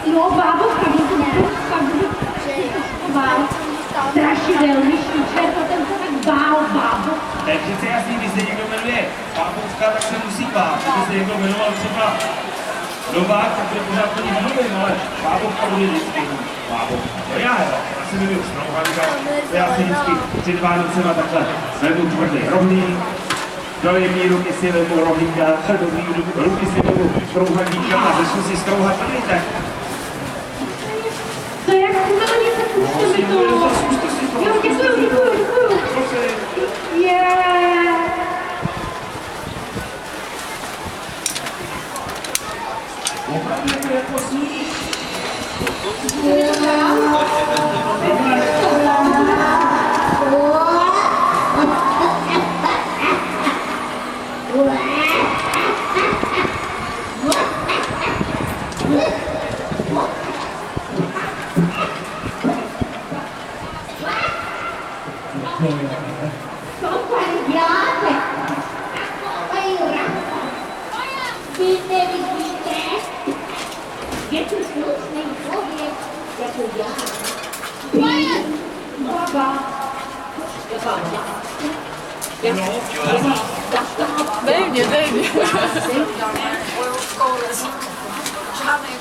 No, bábovka, strašidelný štíček, potom se tak bál bábov. To je přece jasný, když se někdo jmenuje bábovka, tak se musí bát. Když se někdo jmenoval třeba Novák, tak to je pořád plný mluvím, ale bábovka bude vždycky. Bábovka, to já se jmenuji Strouhanka, to já si vždycky před Vánocema takhle vezmu tvrdý rohlík, dali mi ruky si vezmu rohlíka, ruky si vezmu Strouhaníka a začnu si strouhat plníte. To je jak unaveně se pušte mi to. Jo, děkuju. Opravdu je to jako sníh. Dej mě. Смотри.